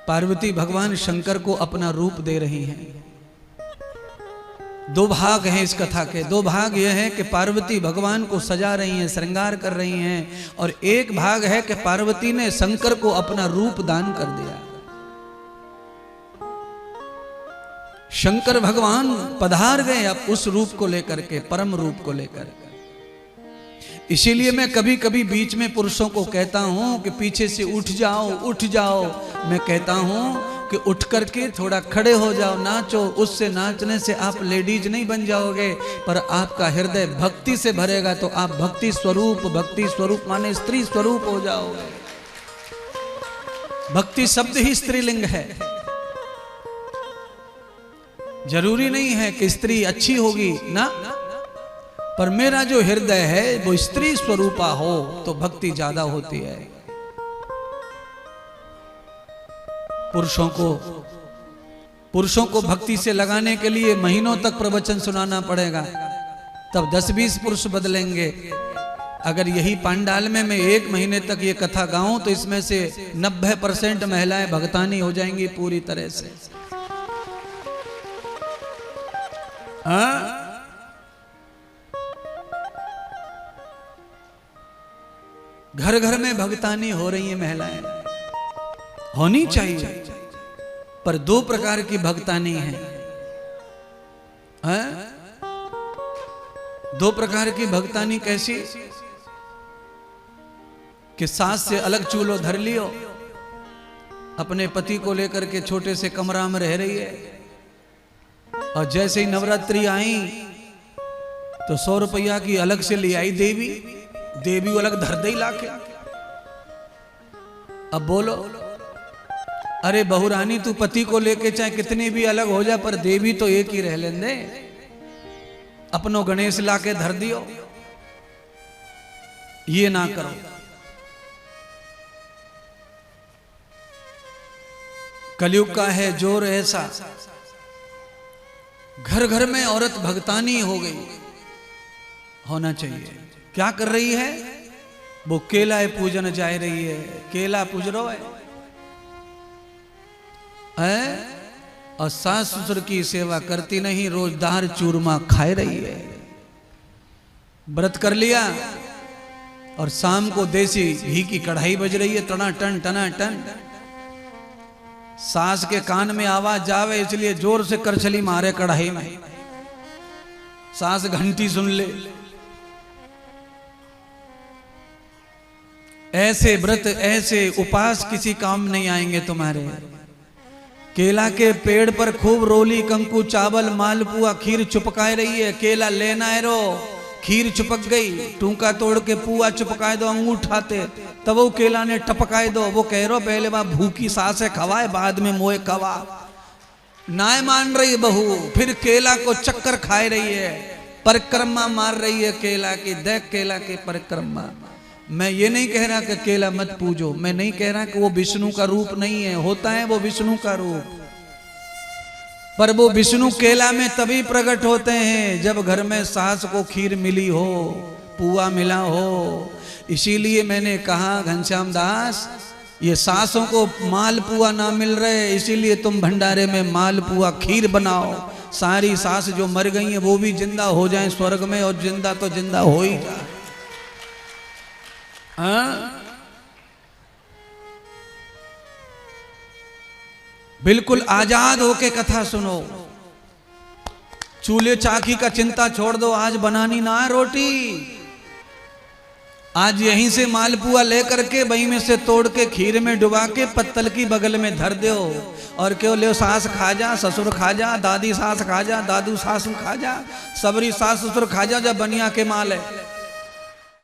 पार्वती भगवान शंकर को अपना रूप दे रही हैं। दो भाग हैं इस कथा के। दो भाग यह है कि पार्वती भगवान को सजा रही हैं, श्रृंगार कर रही हैं, और एक भाग है कि पार्वती ने शंकर को अपना रूप दान कर दिया। शंकर भगवान पधार गए अब उस रूप को लेकर के, परम रूप को लेकर। इसीलिए मैं कभी कभी बीच में पुरुषों को कहता हूं कि पीछे से उठ जाओ उठ जाओ। मैं कहता हूं कि उठ करके थोड़ा खड़े हो जाओ, नाचो। उससे नाचने से आप लेडीज नहीं बन जाओगे, पर आपका हृदय भक्ति से भरेगा तो आप भक्ति स्वरूप माने स्त्री स्वरूप हो जाओगे। भक्ति शब्द ही स्त्रीलिंग है। जरूरी नहीं है कि स्त्री अच्छी होगी ना, पर मेरा जो हृदय है वो स्त्री स्वरूपा हो तो भक्ति ज्यादा होती है। पुरुषों को भक्ति से लगाने के लिए महीनों तक प्रवचन सुनाना पड़ेगा, तब 10-20 पुरुष बदलेंगे। अगर यही पांडाल में मैं 1 महीने तक ये कथा गाऊं तो इसमें से 90% महिलाएं भगतानी हो जाएंगी पूरी तरह से। घर घर में भगतानी हो रही है, महिलाएं होनी चाहिए, पर 2 प्रकार की भगतानी है। 2 प्रकार की भगतानी कैसी? कि सास से अलग चूल्हो धर लियो, अपने पति को लेकर के छोटे से कमरा में रह रही है, और जैसे ही नवरात्रि आई तो 100 रुपया की अलग से ले आई देवी अलग धर दे लाके। अब बोलो, अरे बहुरानी तू पति को लेके चाहे कितनी भी अलग हो जा, पर देवी तो एक ही रह लेंदे। अपनो गणेश लाके धर दियो, ये ना करो। कलयुग का है जोर ऐसा, घर घर में औरत भगतानी हो गई। होना चाहिए। क्या कर रही है वो? केला पूजन जा रही है, केला पूज रो है, और सास ससुर की सेवा करती नहीं, रोज दार चूरमा खाए रही है। व्रत कर लिया और शाम को देसी घी की कढ़ाई बज रही है, टना टन टना टन। सास के कान में आवाज जावे इसलिए जोर से करछली मारे कढ़ाई में, सास घंटी सुन ले। ऐसे व्रत ऐसे उपास किसी काम नहीं आएंगे तुम्हारे। केला के पेड़ पर खूब रोली कंकु चावल मालपुआ खीर चुपकाए रही है। केला लेना है रो, खीर चुपक गई, टूका तोड़ के पुआ चुपकाए दो, अंगूठाते तब वो केला ने टपकाए दो। वो कह रो पहले वहां भूखी सास है खवाए, बाद में मोए खवा। नाय मान रही बहू, फिर केला को चक्कर खाए रही है, परिक्रमा मार रही है केला की। देख केला की परिक्रमा। मैं ये नहीं कह रहा कि केला मत पूजो, मैं नहीं कह रहा कि वो विष्णु का रूप नहीं है, होता है वो विष्णु का रूप, पर वो विष्णु केला में तभी प्रकट होते हैं जब घर में सास को खीर मिली हो, पुआ मिला हो। इसीलिए मैंने कहा घनश्याम दास, ये सासों को माल पुआ ना मिल रहे, इसीलिए तुम भंडारे में माल पुआ खीर बनाओ। सारी सास जो मर गई हैं वो भी जिंदा हो जाएं स्वर्ग में, और जिंदा तो जिंदा हो ही जाए। बिल्कुल आजाद होके कथा सुनो। चूल्हे चाकी का चिंता छोड़ दो, आज बनानी ना है रोटी, आज यहीं से मालपुआ लेकर के वहीं में से तोड़ के खीर में डुबा के पत्तल की बगल में धर दो, और क्यों ले सास खा जा, ससुर खा जा, दादी सास खा जा, दादू सासू खा जा, सबरी सास ससुर खा जा, जब बनिया के माल है।